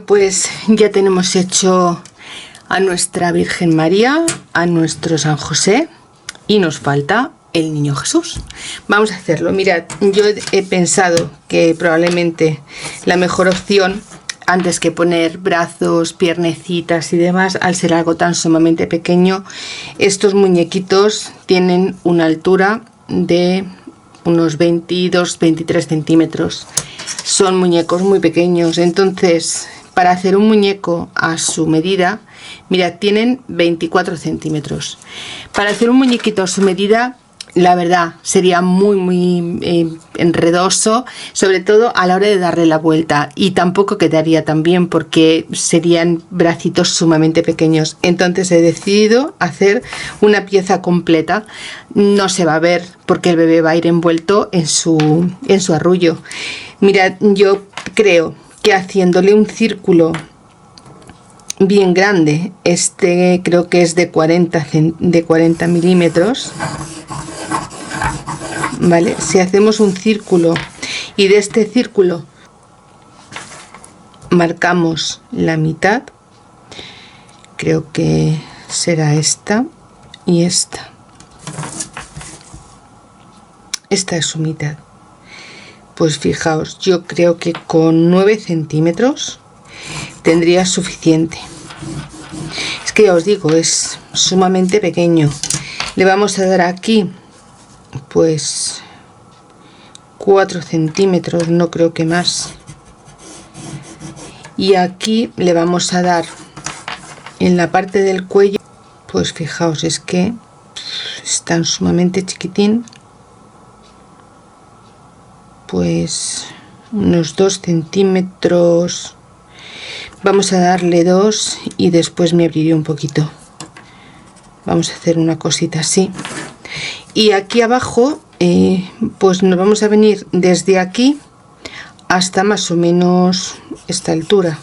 pues ya tenemos hecho a nuestra Virgen María, a nuestro San José y nos falta el Niño Jesús. Vamos a hacerlo. Mirad, yo he pensado que probablemente la mejor opción, antes que poner brazos, piernecitas y demás, al ser algo tan sumamente pequeño, estos muñequitos tienen una altura de unos 22-23 centímetros. Son muñecos muy pequeños, entonces para hacer un muñeco a su medida, mirad, tienen 24 centímetros. Para hacer un muñequito a su medida, la verdad sería muy enredoso, sobre todo a la hora de darle la vuelta, y tampoco quedaría tan bien porque serían bracitos sumamente pequeños. Entonces he decidido hacer una pieza completa. No se va a ver porque el bebé va a ir envuelto en su arrullo. Mirad, yo creo que haciéndole un círculo bien grande, este creo que es de 40 milímetros, ¿vale? Si hacemos un círculo y de este círculo marcamos la mitad, creo que será esta y esta. Esta es su mitad. Pues fijaos, yo creo que con 9 centímetros tendría suficiente. Es que ya os digo, es sumamente pequeño. Le vamos a dar aquí pues 4 centímetros, no creo que más, y aquí le vamos a dar en la parte del cuello, pues fijaos, es que es tan sumamente chiquitín, pues unos 2 centímetros. Vamos a darle 2 y después me abriré un poquito. Vamos a hacer una cosita así. Y aquí abajo pues nos vamos a venir desde aquí hasta más o menos esta altura,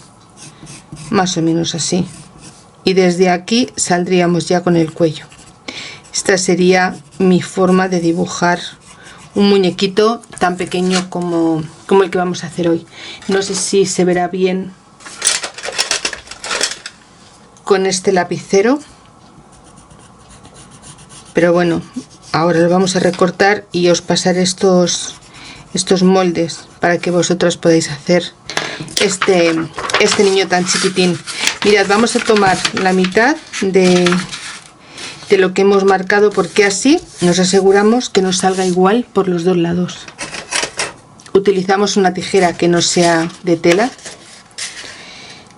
más o menos así, y desde aquí saldríamos ya con el cuello. Esta sería mi forma de dibujar un muñequito tan pequeño como el que vamos a hacer hoy. No sé si se verá bien con este lapicero, pero bueno, ahora lo vamos a recortar y os pasaré estos moldes para que vosotros podáis hacer este niño tan chiquitín. Mirad, vamos a tomar la mitad de lo que hemos marcado, porque así nos aseguramos que nos salga igual por los dos lados. Utilizamos una tijera que no sea de tela,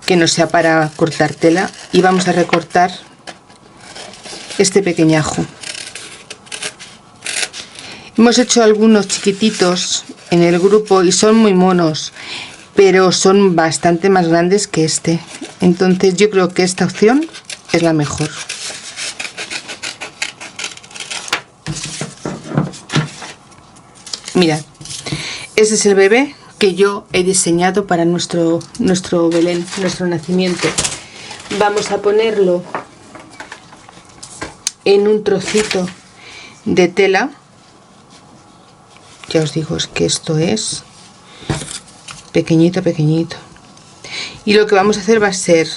que no sea para cortar tela, y vamos a recortar este pequeñajo. Hemos hecho algunos chiquititos en el grupo y son muy monos, pero son bastante más grandes que este. Entonces yo creo que esta opción es la mejor. Mirad, ese es el bebé que yo he diseñado para nuestro Belén, nuestro nacimiento. Vamos a ponerlo en un trocito de tela. Ya os digo, es que esto es pequeñito, pequeñito. Y lo que vamos a hacer va a ser,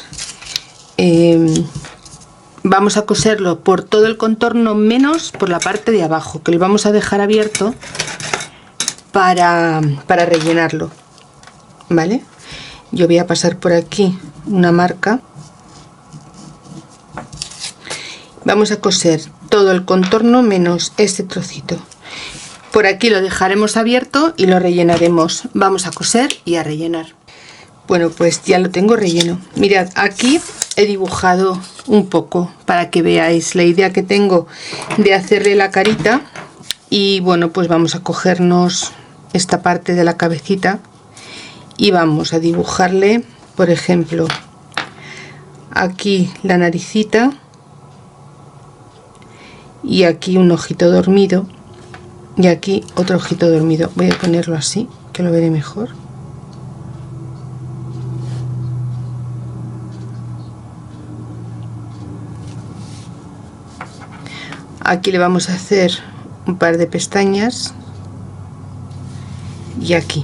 vamos a coserlo por todo el contorno menos por la parte de abajo, que lo vamos a dejar abierto para rellenarlo, ¿vale? Yo voy a pasar por aquí una marca. Vamos a coser todo el contorno menos este trocito. Por aquí lo dejaremos abierto y lo rellenaremos. Vamos a coser y a rellenar. Bueno, pues ya lo tengo relleno. Mirad, aquí he dibujado un poco para que veáis la idea que tengo de hacerle la carita. Y bueno, pues vamos a cogernos esta parte de la cabecita y vamos a dibujarle, por ejemplo, aquí la naricita y aquí un ojito dormido. Y aquí otro ojito dormido. Voy a ponerlo así, que lo veré mejor. Aquí le vamos a hacer un par de pestañas. Y aquí.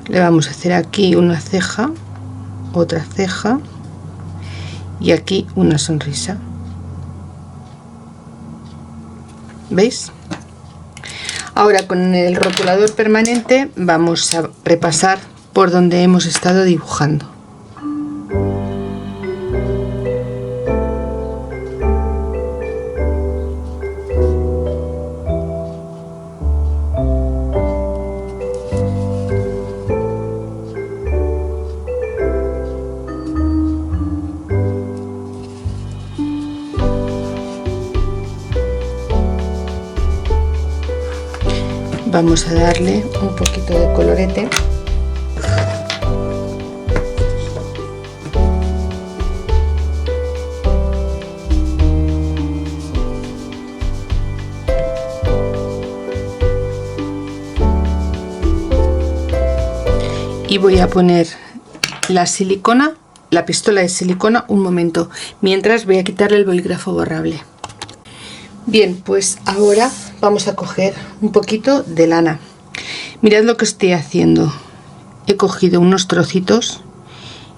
le vamos a hacer aquí una ceja, otra ceja y aquí una sonrisa. ¿Veis? Ahora con el rotulador permanente vamos a repasar por donde hemos estado dibujando. Vamos a darle un poquito de colorete. Y voy a poner la silicona, la pistola de silicona, un momento, mientras voy a quitarle el bolígrafo borrable. Bien, pues ahora vamos a coger un poquito de lana. Mirad lo que estoy haciendo. He cogido unos trocitos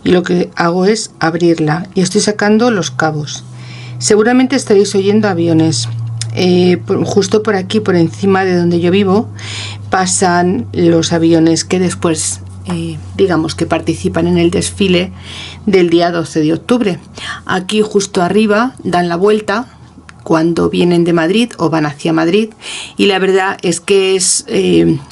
y lo que hago es abrirla y estoy sacando los cabos. Seguramente estaréis oyendo aviones. Justo por aquí, por encima de donde yo vivo, pasan los aviones que después digamos que participan en el desfile del día 12 de octubre. Aquí justo arriba dan la vuelta cuando vienen de Madrid o van hacia Madrid, y la verdad es que es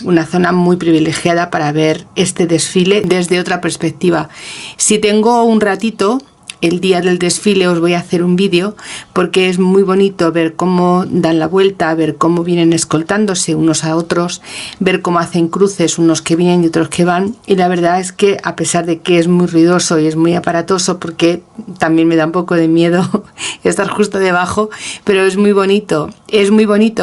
una zona muy privilegiada para ver este desfile desde otra perspectiva. Si tengo un ratito el día del desfile os voy a hacer un vídeo, porque es muy bonito ver cómo dan la vuelta, ver cómo vienen escoltándose unos a otros, ver cómo hacen cruces unos que vienen y otros que van, y la verdad es que a pesar de que es muy ruidoso y es muy aparatoso, porque también me da un poco de miedo estar justo debajo, pero es muy bonito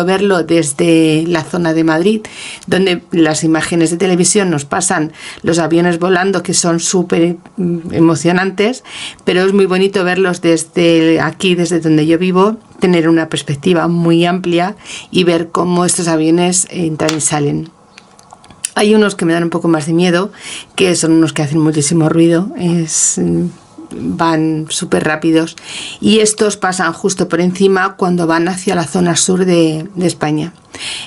verlo desde la zona de Madrid, donde las imágenes de televisión nos pasan los aviones volando, que son súper emocionantes, pero es muy bonito verlos desde aquí, desde donde yo vivo, tener una perspectiva muy amplia y ver cómo estos aviones entran y salen. Hay unos que me dan un poco más de miedo, que son unos que hacen muchísimo ruido, van súper rápidos, y estos pasan justo por encima cuando van hacia la zona sur de España.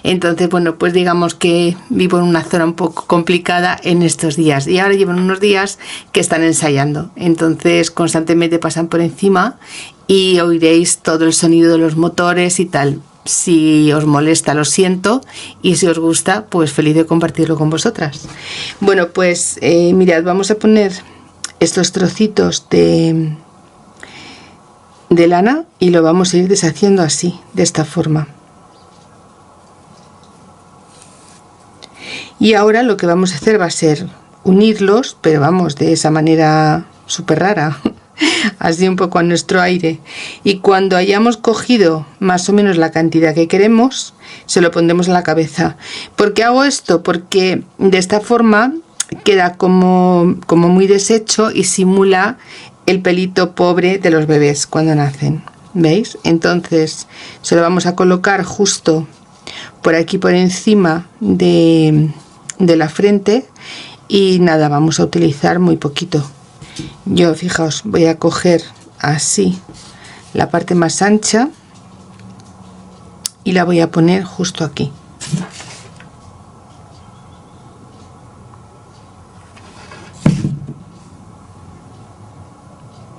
Entonces, bueno, pues digamos que vivo en una zona un poco complicada en estos días, y ahora llevan unos días que están ensayando, entonces constantemente pasan por encima y oiréis todo el sonido de los motores y tal. Si os molesta, lo siento, y si os gusta, pues feliz de compartirlo con vosotras. Bueno, pues mirad, vamos a poner estos trocitos de lana y lo vamos a ir deshaciendo así, de esta forma. Y ahora lo que vamos a hacer va a ser unirlos, pero vamos, de esa manera súper rara, así un poco a nuestro aire. Y cuando hayamos cogido más o menos la cantidad que queremos, se lo pondremos en la cabeza. ¿Por qué hago esto? Porque de esta forma queda como muy deshecho y simula el pelito pobre de los bebés cuando nacen. ¿Veis? Entonces se lo vamos a colocar justo por aquí por encima de la frente, y nada, vamos a utilizar muy poquito. Yo, fijaos, voy a coger así la parte más ancha y la voy a poner justo aquí.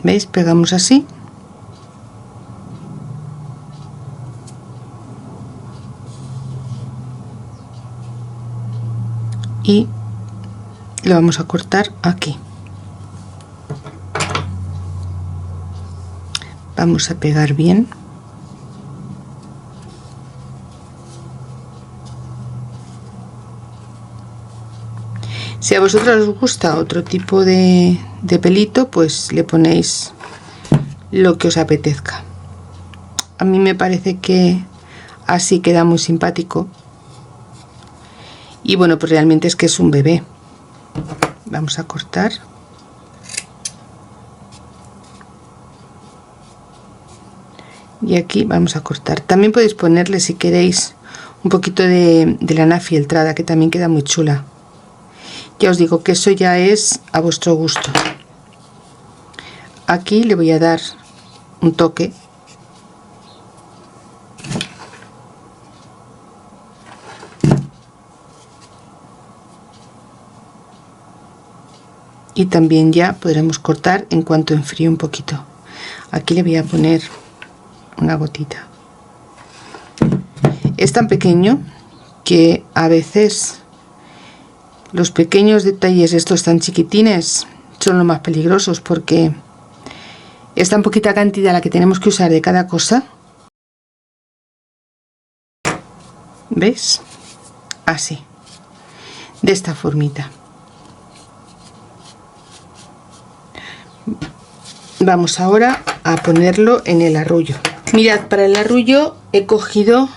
¿Veis? Pegamos así. Y lo vamos a cortar aquí. Vamos a pegar bien. Si a vosotros os gusta otro tipo de pelito, pues le ponéis lo que os apetezca. A mí me parece que así queda muy simpático. Y bueno, pues realmente es que es un bebé. Vamos a cortar. Y aquí vamos a cortar. También podéis ponerle, si queréis, un poquito de lana fieltrada, que también queda muy chula. Ya os digo que eso ya es a vuestro gusto. Aquí le voy a dar un toque. Y también ya podremos cortar en cuanto enfríe un poquito. Aquí le voy a poner una gotita. Es tan pequeño que a veces los pequeños detalles estos tan chiquitines son los más peligrosos, porque es tan poquita cantidad la que tenemos que usar de cada cosa. ¿Veis? Así, de esta formita. Vamos ahora a ponerlo en el arrullo. Mirad, para el arrullo he cogido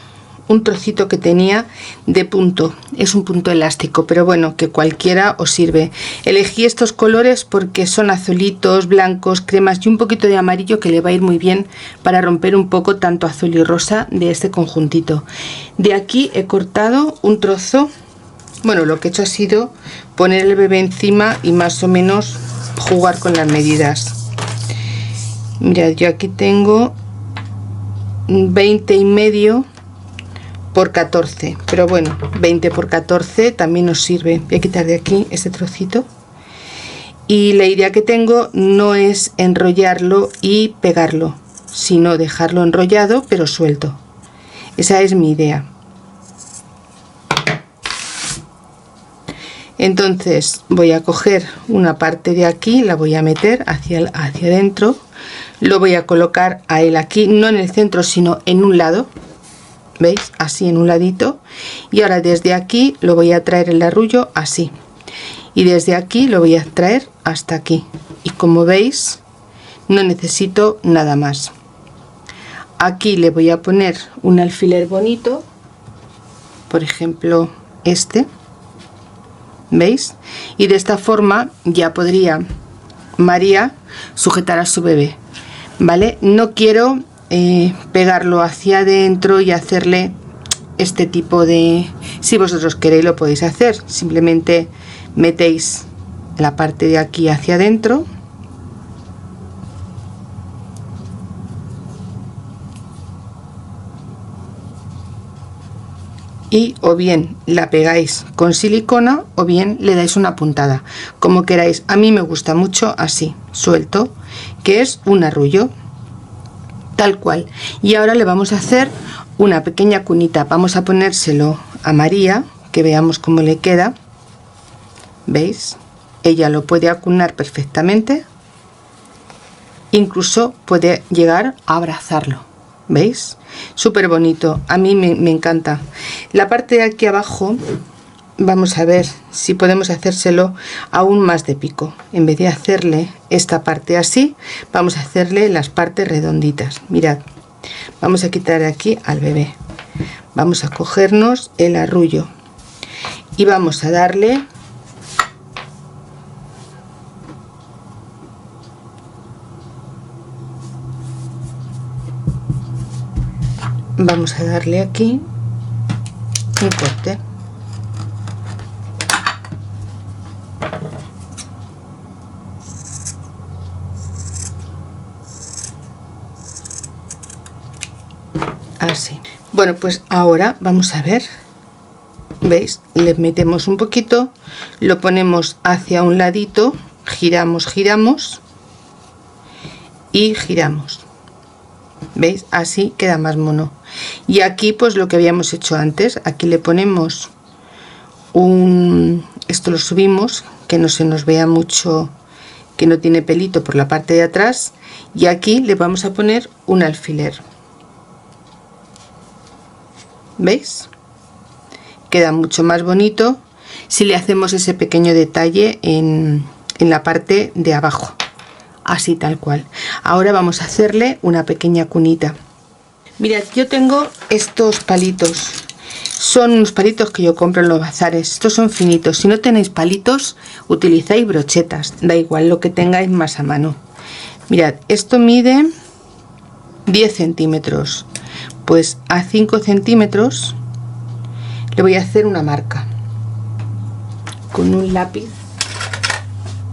un trocito que tenía de punto. Es un punto elástico, pero bueno, que cualquiera os sirve. Elegí estos colores porque son azulitos, blancos, cremas y un poquito de amarillo, que le va a ir muy bien para romper un poco tanto azul y rosa de este conjuntito. De aquí he cortado un trozo. Bueno, lo que he hecho ha sido poner el bebé encima y más o menos jugar con las medidas. Mirad, yo aquí tengo 20,5 por 14, pero bueno, 20 por 14 también nos sirve. Voy a quitar de aquí este trocito, y la idea que tengo no es enrollarlo y pegarlo, sino dejarlo enrollado pero suelto. Esa es mi idea. Entonces voy a coger una parte de aquí, la voy a meter hacia adentro, lo voy a colocar a él aquí, no en el centro sino en un lado, ¿veis? Así, en un ladito. Y ahora desde aquí lo voy a traer el arrullo así, y desde aquí lo voy a traer hasta aquí, y como veis no necesito nada más. Aquí le voy a poner un alfiler bonito, por ejemplo este, ¿veis? Y de esta forma ya podría María sujetar a su bebé, ¿vale? No quiero pegarlo hacia adentro y hacerle este tipo de... Si vosotros queréis lo podéis hacer, simplemente metéis la parte de aquí hacia adentro y o bien la pegáis con silicona o bien le dais una puntada, como queráis. A mí me gusta mucho así, suelto, que es un arrullo, tal cual. Y ahora le vamos a hacer una pequeña cunita. Vamos a ponérselo a María, que veamos cómo le queda. ¿Veis? Ella lo puede acunar perfectamente, incluso puede llegar a abrazarlo. ¿Veis? Súper bonito, a mí me encanta. La parte de aquí abajo, vamos a ver si podemos hacérselo aún más de pico. En vez de hacerle esta parte así, vamos a hacerle las partes redonditas. Mirad, vamos a quitar aquí al bebé, vamos a cogernos el arrullo y vamos a darle aquí un corte. Así. Bueno, pues ahora vamos a ver. ¿Veis? Le metemos un poquito, lo ponemos hacia un ladito, giramos y giramos. ¿Veis? Así queda más mono. Y aquí pues lo que habíamos hecho antes, aquí le ponemos esto lo subimos, que no se nos vea mucho, que no tiene pelito por la parte de atrás, y aquí le vamos a poner un alfiler. ¿Veis? Queda mucho más bonito si le hacemos ese pequeño detalle en la parte de abajo, así tal cual. Ahora vamos a hacerle una pequeña cunita. Mirad, yo tengo estos palitos, son unos palitos que yo compro en los bazares. Estos son finitos. Si no tenéis palitos, utilizáis brochetas, da igual lo que tengáis más a mano. Mirad, esto mide 10 centímetros, pues a 5 centímetros le voy a hacer una marca con un lápiz.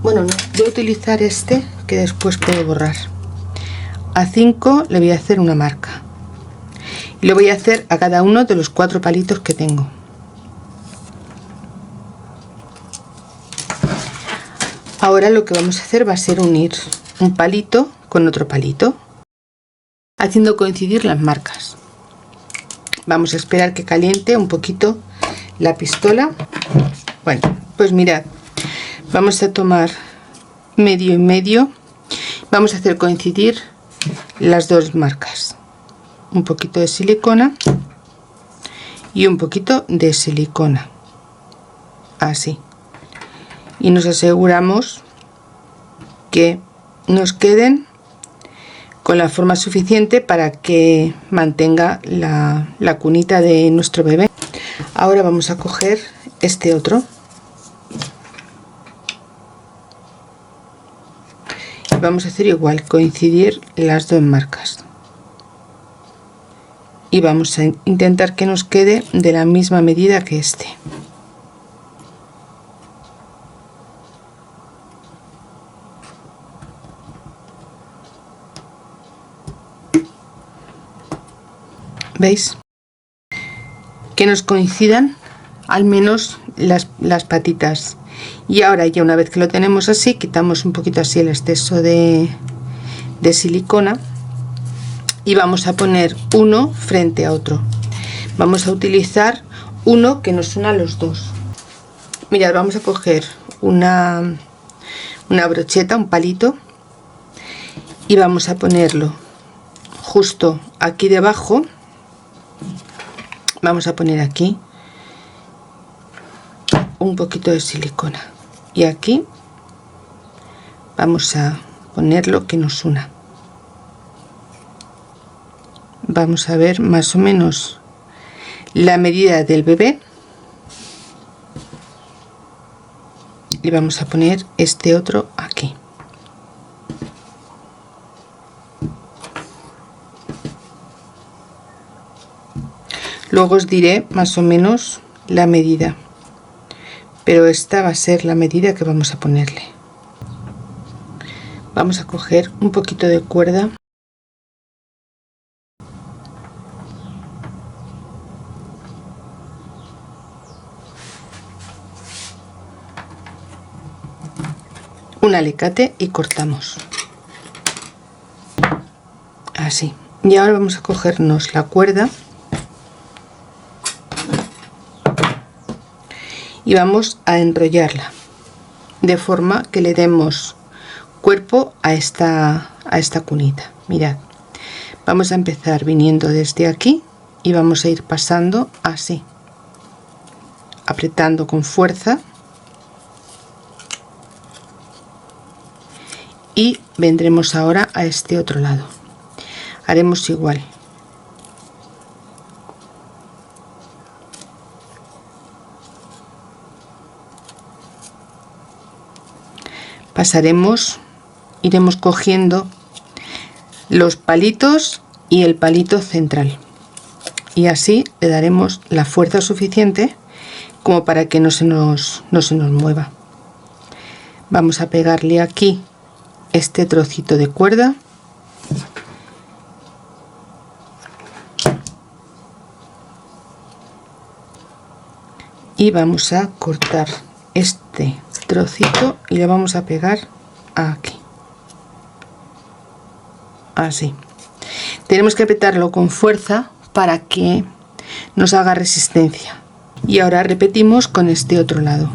Bueno, no, voy a utilizar este que después puedo borrar. A 5 le voy a hacer una marca y lo voy a hacer a cada uno de los 4 palitos que tengo. Ahora lo que vamos a hacer va a ser unir un palito con otro palito, haciendo coincidir las marcas. Vamos a esperar que caliente un poquito la pistola. Bueno, pues mirad, vamos a tomar medio y medio, vamos a hacer coincidir las dos marcas, un poquito de silicona y un poquito de silicona, así, y nos aseguramos que nos queden con la forma suficiente para que mantenga la cunita de nuestro bebé. Ahora vamos a coger este otro y vamos a hacer igual, coincidir las dos marcas, y vamos a intentar que nos quede de la misma medida que este. ¿Veis? Que nos coincidan al menos las patitas. Y ahora ya una vez que lo tenemos así, quitamos un poquito así el exceso de silicona y vamos a poner uno frente a otro. Vamos a utilizar uno que nos una a los dos. Mirad, vamos a coger una brocheta, un palito, y vamos a ponerlo justo aquí debajo. Vamos a poner aquí un poquito de silicona y aquí vamos a poner lo que nos una. Vamos a ver más o menos la medida del bebé y vamos a poner este otro aquí. Luego os diré más o menos la medida, pero esta va a ser la medida que vamos a ponerle. Vamos a coger un poquito de cuerda un alicate y cortamos así. Y ahora vamos a cogernos la cuerda y vamos a enrollarla de forma que le demos cuerpo a esta cunita. Mirad, vamos a empezar viniendo desde aquí y vamos a ir pasando así, apretando con fuerza, y vendremos ahora a este otro lado. Haremos igual. Pasaremos, iremos cogiendo los palitos y el palito central, y así le daremos la fuerza suficiente como para que no se nos mueva. Vamos a pegarle aquí este trocito de cuerda y vamos a cortar este trocito y le vamos a pegar aquí, así. Tenemos que apretarlo con fuerza para que nos haga resistencia. Y ahora repetimos con este otro lado.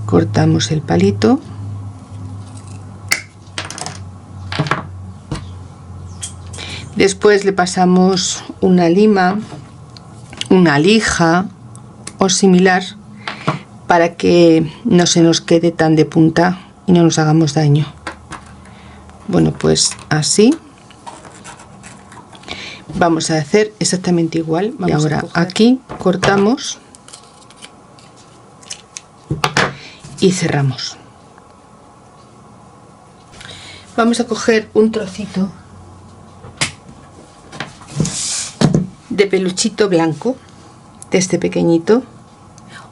Cortamos el palito, después le pasamos una lima, una lija o similar para que no se nos quede tan de punta y no nos hagamos daño. Bueno, pues así vamos a hacer exactamente igual. Y ahora aquí cortamos y cerramos. Vamos a coger un trocito de peluchito blanco, de este pequeñito,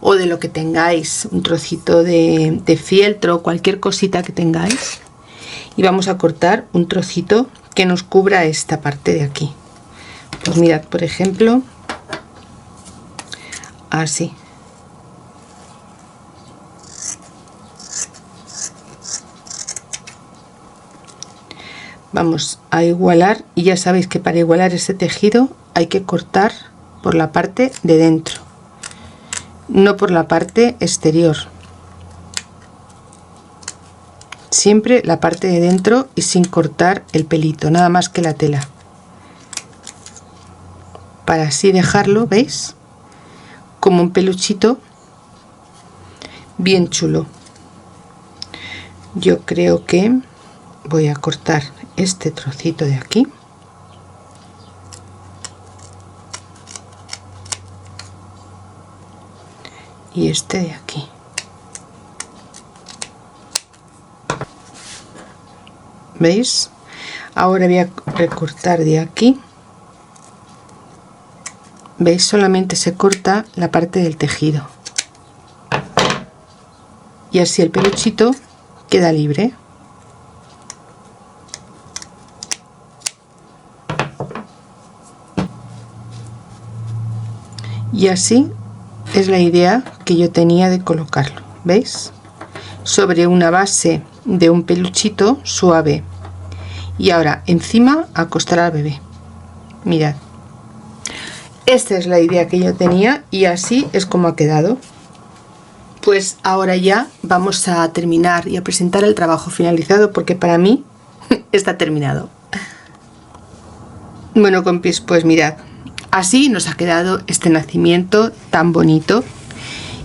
o de lo que tengáis, un trocito de fieltro, cualquier cosita que tengáis, y vamos a cortar un trocito que nos cubra esta parte de aquí. Pues mirad, por ejemplo, así. Vamos a igualar, y ya sabéis que para igualar este tejido hay que cortar por la parte de dentro, no por la parte exterior, siempre la parte de dentro y sin cortar el pelito, nada más que la tela, para así dejarlo, ¿veis? Como un peluchito bien chulo. Yo creo que voy a cortar este trocito de aquí y este de aquí. ¿Veis? Ahora voy a recortar de aquí. ¿Veis? Solamente se corta la parte del tejido y así el peluchito queda libre. Y así es la idea que yo tenía de colocarlo, ¿veis? Sobre una base de un peluchito suave, y ahora encima acostar al bebé. Mirad, esta es la idea que yo tenía y así es como ha quedado. Pues ahora ya vamos a terminar y a presentar el trabajo finalizado, porque para mí está terminado. Bueno, compis, pues mirad, así nos ha quedado este nacimiento tan bonito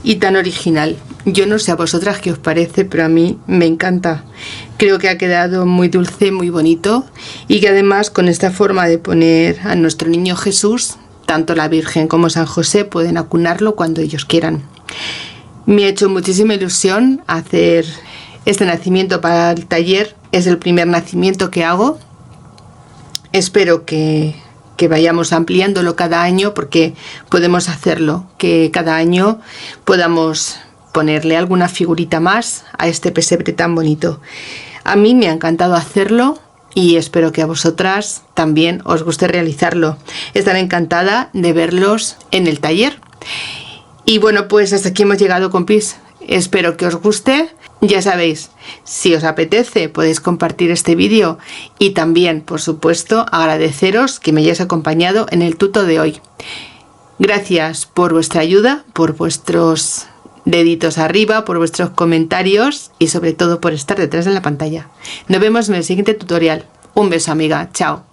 y tan original. Yo no sé a vosotras qué os parece, pero a mí me encanta. Creo que ha quedado muy dulce, muy bonito, y que además con esta forma de poner a nuestro niño Jesús, tanto la Virgen como San José pueden acunarlo cuando ellos quieran. Me ha hecho muchísima ilusión hacer este nacimiento para el taller. Es el primer nacimiento que hago. Espero que vayamos ampliándolo cada año, porque podemos hacerlo, que cada año podamos ponerle alguna figurita más a este pesebre tan bonito. A mí me ha encantado hacerlo y espero que a vosotras también os guste realizarlo. Estaré encantada de verlos en el taller. Y bueno, pues hasta aquí hemos llegado, compis. Espero que os guste. Ya sabéis, si os apetece podéis compartir este vídeo, y también, por supuesto, agradeceros que me hayáis acompañado en el tuto de hoy. Gracias por vuestra ayuda, por vuestros deditos arriba, por vuestros comentarios y sobre todo por estar detrás de la pantalla. Nos vemos en el siguiente tutorial. Un beso, amiga. Chao.